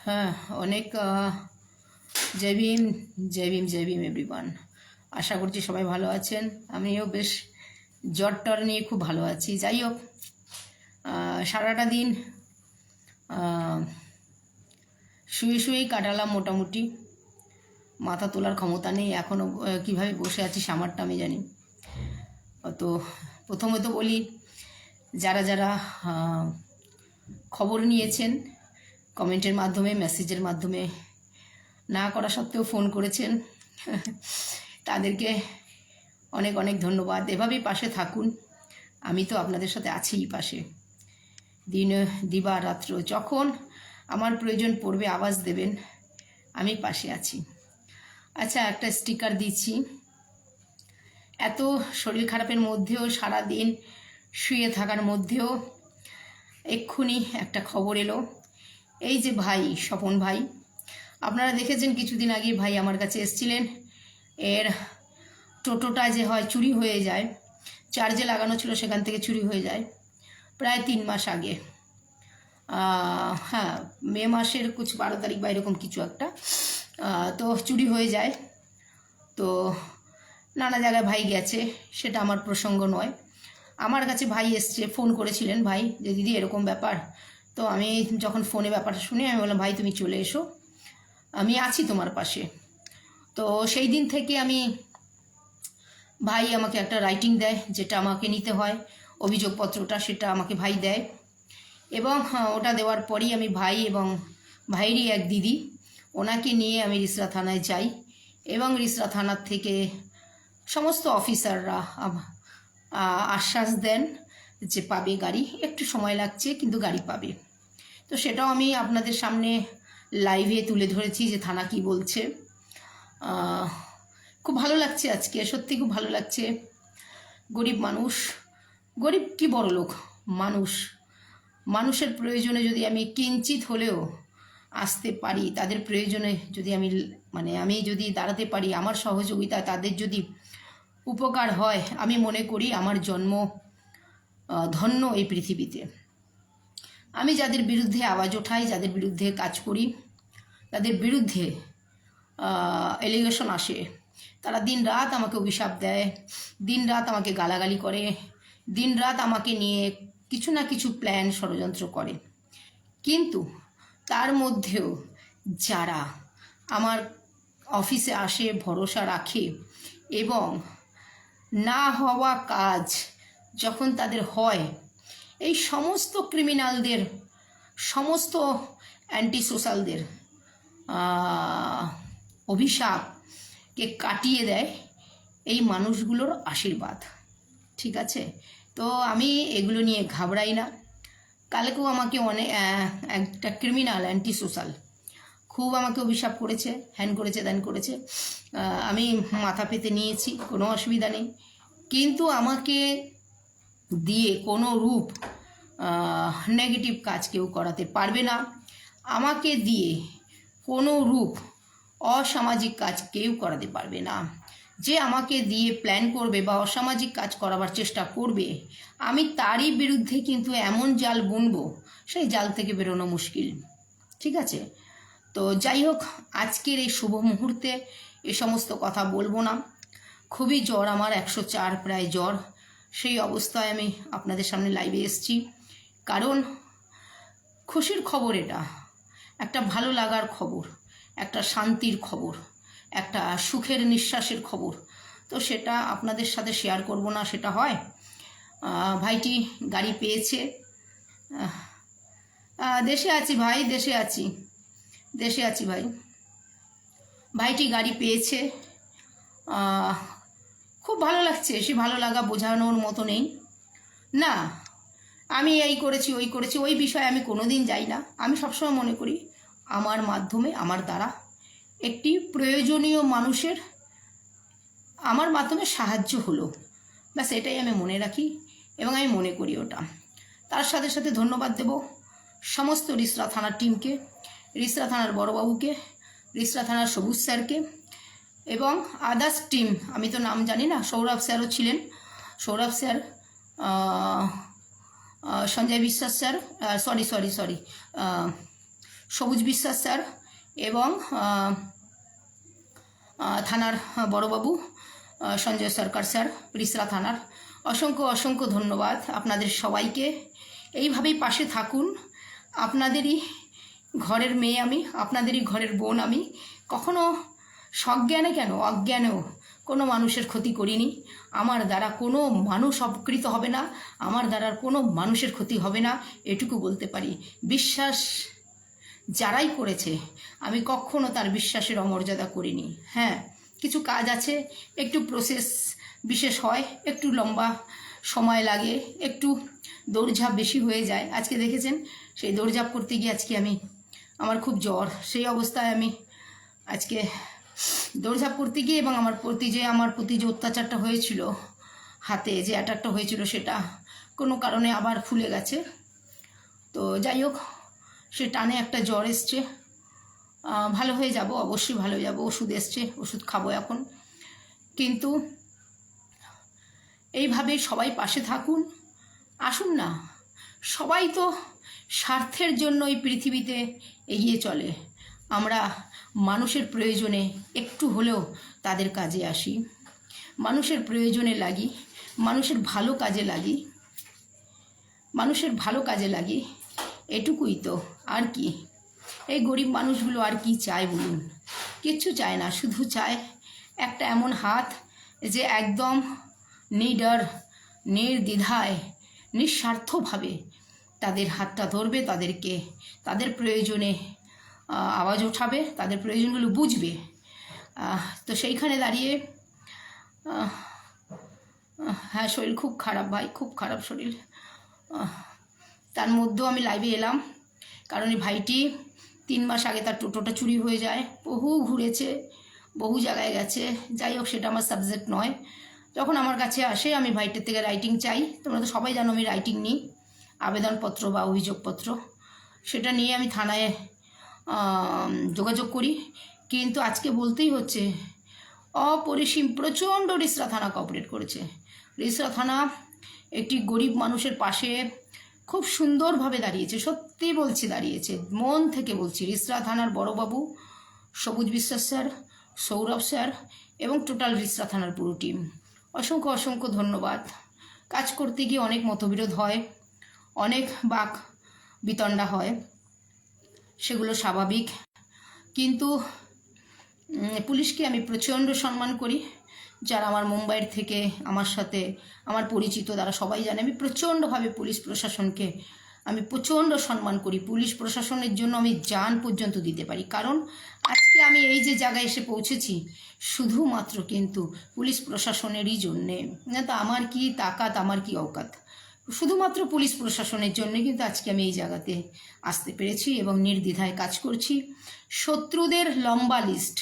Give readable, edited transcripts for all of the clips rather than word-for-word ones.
হ্যাঁ, অনেক জয় ভীম, জয় ভীম, জয় ভীম এভরিওয়ান। আশা করছি সবাই ভালো আছেন। আমিও বেশ জ্বর টর নিয়ে খুব ভালো আছি। যাই হোক, সারাটা দিন শুয়ে শুয়েই কাটালাম মোটামুটি। মাথা তোলার ক্ষমতা নেই এখনও। কীভাবে বসে আছি সামারটা আমি জানি। তো প্রথমত বলি, যারা যারা খবর নিয়েছেন কমেন্টের মাধ্যমে, মেসেজের মাধ্যমে, না করা সত্ত্বেও ফোন করেছেন, তাদেরকে অনেক অনেক ধন্যবাদ। এভাবেই পাশে থাকুন। আমি তো আপনাদের সাথে আছিই পাশে। দিন দিবা রাত্র যখন আমার প্রয়োজন পড়বে আওয়াজ দেবেন, আমি পাশে আছি। আচ্ছা, একটা স্টিকার দিচ্ছি। এত শরীর খারাপের মধ্যেও, সারা দিন শুয়ে থাকার মধ্যেও এক্ষুনি একটা খবর এলো। এই যে ভাই, স্বপন ভাই, আপনারা দেখেছেন কিছুদিন আগে ভাই আমার কাছে এসেছিলেন। এর টোটোটা যে হয় চুরি হয়ে যায়, চার্জে লাগানো ছিল সেখান থেকে চুরি হয়ে যায় প্রায় 3 মাস আগে। হ্যাঁ, মে মাসের 12 তারিখ বা এরকম কিছু একটা। তো চুরি হয়ে যায়। তো নানা জায়গায় ভাই গেছে, সেটা আমার প্রসঙ্গ নয়। আমার কাছে ভাই এসছে, ফোন করেছিলেন ভাই যে দিদি এরকম ব্যাপার। তো আমি যখন ফোনে ব্যাপারটা শুনে আমি বললাম, ভাই তুমি চলে এসো, আমি আছি তোমার পাশে। তো সেই দিন থেকে আমি, ভাই আমাকে একটা রাইটিং দেয়, যেটা আমাকে নিতে হয়, অভিযোগপত্রটা, সেটা আমাকে ভাই দেয়। এবং ওটা দেওয়ার পরই আমি ভাই এবং ভাইয়েরই এক দিদি, ওনাকে নিয়ে আমি রিসরা থানায় যাই। এবং রিসরা থানার থেকে সমস্ত অফিসাররা আশ্বাস দেন যে পাবে গাড়ি, একটু সময় লাগছে কিন্তু গাড়ি পাবে। তো সেটাও আমি আপনাদের সামনে লাইভে তুলে ধরেছি যে থানা কি বলছে। খুব ভালো লাগছে আজকে, সত্যি খুব ভালো লাগছে। গরিব মানুষ, গরিব কি বড় লোক মানুষ, মানুষের প্রয়োজনে যদি আমি কিঞ্চিত হলেও আসতে পারি, তাদের প্রয়োজনে যদি আমি যদি দাঁড়াতে পারি, আমার সহযোগিতা তাদের যদি উপকার হয়, আমি মনে করি আমার জন্ম ধন্য এই পৃথিবীতে। আমি যাদের বিরুদ্ধে আওয়াজ ওঠাই, যাদের বিরুদ্ধে কাজ করি, তাদের বিরুদ্ধে এলিগেশন আসে, তারা দিন রাত আমাকে অভিশাপ দেয়, দিন রাত আমাকে গালাগালি করে, দিন রাত আমাকে নিয়ে কিছু না কিছু প্ল্যান ষড়যন্ত্র করে। কিন্তু তার মধ্যেও যারা আমার অফিসে আসে, ভরসা রাখে, এবং না হওয়া কাজ যখন তাদের হয়, এই সমস্ত ক্রিমিনালদের, সমস্ত অ্যান্টি সোশ্যালদের অভিশাপকে কাটিয়ে দেয় এই মানুষগুলোর আশীর্বাদ। ঠিক আছে? তো আমি এগুলো নিয়ে ঘাবড়াই না। কালকেও আমাকে একটা ক্রিমিনাল অ্যান্টি সোশ্যাল খুব আমাকে অভিশাপ করেছে, হ্যান করেছে, ত্যান করেছে। আমি মাথা পেতে নিয়েছি, কোনো অসুবিধা নেই। কিন্তু আমাকে দিয়ে কোনো রূপ নেগেটিভ কাজ কেউ করাতে পারবে না। আমাকে দিয়ে কোনো রূপ অসামাজিক কাজ কেউ করাতে পারবে না। যে আমাকে দিয়ে প্ল্যান করবে বা অসামাজিক কাজ করাবার চেষ্টা করবে, আমি তারই বিরুদ্ধে কিন্তু এমন জাল বুনবো, সেই জাল থেকে বেরোনো মুশকিল। ঠিক আছে? তো যাই হোক, আজকের এই শুভ মুহূর্তে এ সমস্ত কথা বলবো না। খুবই জ্বর আমার, 104 প্রায় জ্বর। সেই অবস্থায় আমি আপনাদের সামনে লাইভে এসেছি, কারণ খুশির খবর এটা, একটা ভালো লাগার খবর, একটা শান্তির খবর, একটা সুখের নিঃশ্বাসের খবর। তো সেটা আপনাদের সাথে শেয়ার করব না, সেটা হয়? ভাইটি গাড়ি পেয়েছে। দেশে আছি ভাই, দেশে আছি, দেশে আছি ভাই। ভাইটি গাড়ি পেয়েছে, খুব ভালো লাগছে। সে ভালো লাগা বোঝানোর মতো নেই। না আমি এই করেছি, ওই করেছি, ওই বিষয়ে আমি কোনোদিন যাই না। আমি সবসময় মনে করি আমার মাধ্যমে, আমার দ্বারা একটি প্রয়োজনীয় মানুষের আমার মাধ্যমে সাহায্য হলো, ব্যাস এটাই আমি মনে রাখি এবং আমি মনে করি ওটা। তার সাথে সাথে ধন্যবাদ দেব সমস্ত রিসরা থানার টিমকে, রিসরা থানার বড়বাবুকে, রিসরা থানার সবুজ স্যারকে এবং আদার্স টিম। আমি তো নাম জানি না, সৌরভ স্যারও ছিলেন, Sourav sir, Sanjay Biswas sir, sorry সবুজ বিশ্বাস স্যার এবং থানার বড়বাবু সঞ্জয় সরকার স্যার, রিসরা থানার, অসংখ্য অসংখ্য ধন্যবাদ আপনাদের সবাইকে। এইভাবেই পাশে থাকুন। আপনাদেরই ঘরের মেয়ে আমি, আপনাদেরই ঘরের বোন আমি। কখনো সজ্ঞানে কেন অজ্ঞানেও কোনো মানুষের ক্ষতি করিনি। আমার দ্বারা কোনো মানুষ অপকৃত হবে না, আমার দ্বারা কোনো মানুষের ক্ষতি হবে না, এটুকু বলতে পারি। বিশ্বাস যারাই করেছে আমি কখনো তার বিশ্বাসের অমর্যাদা করিনি। হ্যাঁ, কিছু কাজ আছে, একটু প্রসেস বিশেষ হয়, একটু লম্বা সময় লাগে, একটু দৌড়ঝাঁপ বেশি হয়ে যায়। আজকে দেখেছেন সেই দৌড়ঝাঁপ করতে গিয়ে আজকে আমার খুব জ্বর, সেই অবস্থায় আমি আজকে দৌড়ঝাঁপ করতে গিয়ে এবং আমার প্রতি যে অত্যাচারটা হয়েছিল, হাতে যে অ্যাটাকটা হয়েছিল, সেটা কোনো কারণে আবার ফুলে গেছে। তো যাই হোক, সে টানে একটা জ্বর এসছে, ভালো হয়ে যাব, অবশ্যই ভালো হয়ে যাব। ওষুধ এসছে, ওষুধ খাবো এখন। কিন্তু এইভাবে সবাই পাশে থাকুন। আসুন না, সবাই তো স্বার্থের জন্য এই পৃথিবীতে এগিয়ে চলে। আমরা মানুষের প্রয়োজনে একটু হলেও তাদের কাজে আসি, মানুষের প্রয়োজনে লাগি, মানুষের ভালো কাজে লাগি, এটুকুই তো। আর কি এই গরিব মানুষগুলো আর কি চায় বলুন? কিচ্ছু চায় না, শুধু চায় একটা এমন হাত যে একদম নিডর, নির্দ্বিধায়, নিঃস্বার্থভাবে তাদের হাতটা ধরবে, তাদের প্রয়োজনে আওয়াজ ওঠাবে, তাদের প্রয়োজনগুলো বুঝবে। তো সেইখানে দাঁড়িয়ে হ্যাঁ, শরীর খুব খারাপ ভাই, খুব খারাপ শরীর। তার মধ্যেও আমি লাইভে এলাম, কারণ এই ভাইটি 3 মাস আগে তার টোটোটা চুরি হয়ে যায়। বহু ঘুরেছে, বহু জায়গায় গেছে। যাই হোক, সেটা আমার সাবজেক্ট নয়। যখন আমার কাছে আসে, আমি ভাইটির থেকে রাইটিং চাই। তোমরা তো সবাই জানো আমি রাইটিং নিই, আবেদনপত্র বা অভিযোগপত্র, সেটা নিয়ে আমি থানায় যোগাযোগ করি। কিন্তু আজকে বলতেই হচ্ছে, অপরিসীম প্রচণ্ড রিসরা থানা কোঅপারেট করেছে। রিসরা থানা একটি গরিব মানুষের পাশে খুব সুন্দরভাবে দাঁড়িয়েছে, সত্যি বলছি দাঁড়িয়েছে, মন থেকে বলছি। রিসরা থানার বড়বাবু সবুজ বিশ্বাস স্যার, সৌরভ স্যার এবং টোটাল রিসরা থানার পুরো টিম, অসংখ্য অসংখ্য ধন্যবাদ। কাজ করতে গিয়ে অনেক মতবিরোধ হয়, অনেক বাক বিতণ্ডা হয়, সেগুলো স্বাভাবিক। কিন্তু পুলিশকে আমি প্রচণ্ড সম্মান করি। যারা আমার মুম্বাইয়ের থেকে আমার সাথে আমার পরিচিত, তারা সবাই জানে আমি প্রচণ্ডভাবে পুলিশ প্রশাসনকে আমি প্রচণ্ড সম্মান করি। পুলিশ প্রশাসনের জন্য আমি জান পর্যন্ত দিতে পারি। কারণ আজকে আমি এই যে জায়গায় এসে পৌঁছেছি শুধুমাত্র কিন্তু পুলিশ প্রশাসনেরই জন্যে। না তো আমার কি তাকাত, আমার কি অকাত, শুধুমাত্র পুলিশ প্রশাসনের জন্য কিন্তু আজকে আমি এই জায়গাতে আসতে পেরেছি এবং নির্দ্বিধায় কাজ করছি। শত্রুদের লম্বা লিস্ট,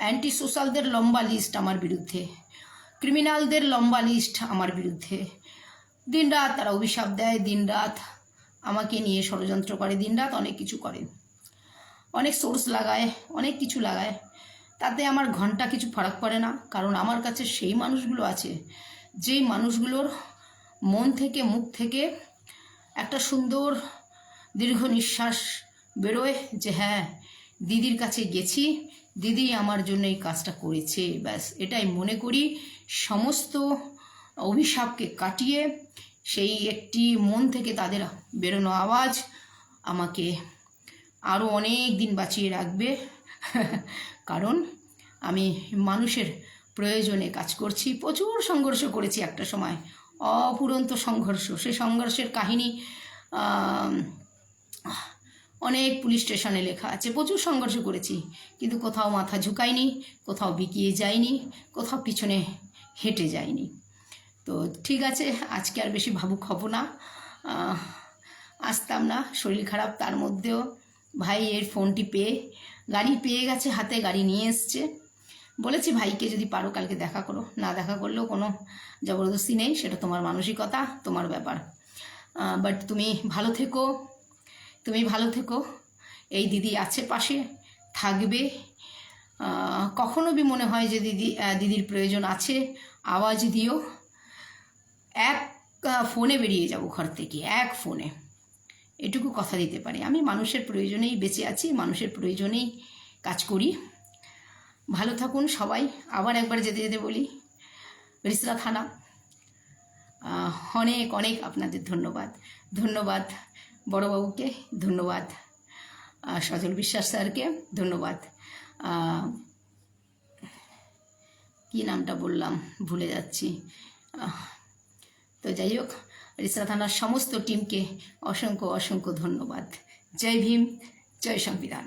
অ্যান্টি সোশ্যালদের লম্বা লিস্ট আমার বিরুদ্ধে, ক্রিমিনালদের লম্বা লিস্ট আমার বিরুদ্ধে। দিনরাত তারা অভিশাপ দেয়, দিনরাত আমাকে নিয়ে ষড়যন্ত্র করে, দিনরাত অনেক কিছু করে, অনেক সোর্স লাগায়, অনেক কিছু লাগায়। তাতে আমার ঘন্টা কিছু ফারাক পড়ে না। কারণ আমার কাছে সেই মানুষগুলো আছে, যেই মানুষগুলোর মন থেকে, মুখ থেকে একটা সুন্দর দীর্ঘ নিঃশ্বাস বেরোয় যে হ্যাঁ, দিদির কাছে গেছি, দিদি আমার জন্য এই কাজটা করেছে। ব্যাস এটাই মনে করি। সমস্ত অভিশাপকে কাটিয়ে সেই একটি মন থেকে তাদের বেরোনো আওয়াজ আমাকে আরও অনেক দিন বাঁচিয়ে রাখবে। কারণ আমি মানুষের প্রয়োজনে কাজ করছি। প্রচুর সংঘর্ষ করেছি একটা সময়, অপুরন্ত সংঘর্ষ। সেই সংঘর্ষের কাহিনী অনেক পুলিশ স্টেশনে লেখা আছে। প্রচুর সংঘর্ষ করেছি, কিন্তু কোথাও মাথা ঝুঁকাইনি, কোথাও বিকিয়ে যাইনি, কোথাও পিছনে হেঁটে যাইনি। তো ঠিক আছে, আজকে আর বেশি ভাবুক হব না, আসতাম না, শরীর খারাপ। তার মধ্যেও ভাই এর ফোনটি গাড়ি পেয়ে গেছে হাতে, গাড়ি নিয়ে এসছে। বলেছি ভাইকে যদি পারো কালকে দেখা করো, না দেখা করলেও কোনো জবরদস্তি নেই, সেটা তোমার মানসিকতা, তোমার ব্যাপার। বাট তুমি ভালো থেকো। এই দিদি আছে পাশে, থাকবে। কখনো বি মনে হয় যে দিদির প্রয়োজন আছে, আওয়াজ দিও। এক ফোনে বেরিয়ে যাব ঘর থেকে, এক ফোনে। এটুকু কথা দিতে পারি। আমি মানুষের প্রয়োজনেই বেঁচে আছি, মানুষের প্রয়োজনেই কাজ করি। ভালো থাকুন সবাই। আবার একবার যেতে যেতে বলি, রিসরা থানা, অনেক অনেক আপনাদের ধন্যবাদ। ধন্যবাদ বড়বাবুকে, ধন্যবাদ সজল বিশ্বাস স্যারকে, ধন্যবাদ কি নামটা বললাম ভুলে যাচ্ছি। তো যাই হোক, রিসরা থানার সমস্ত টিমকে অসংখ্য অসংখ্য ধন্যবাদ। জয় ভীম, জয় সংবিধান।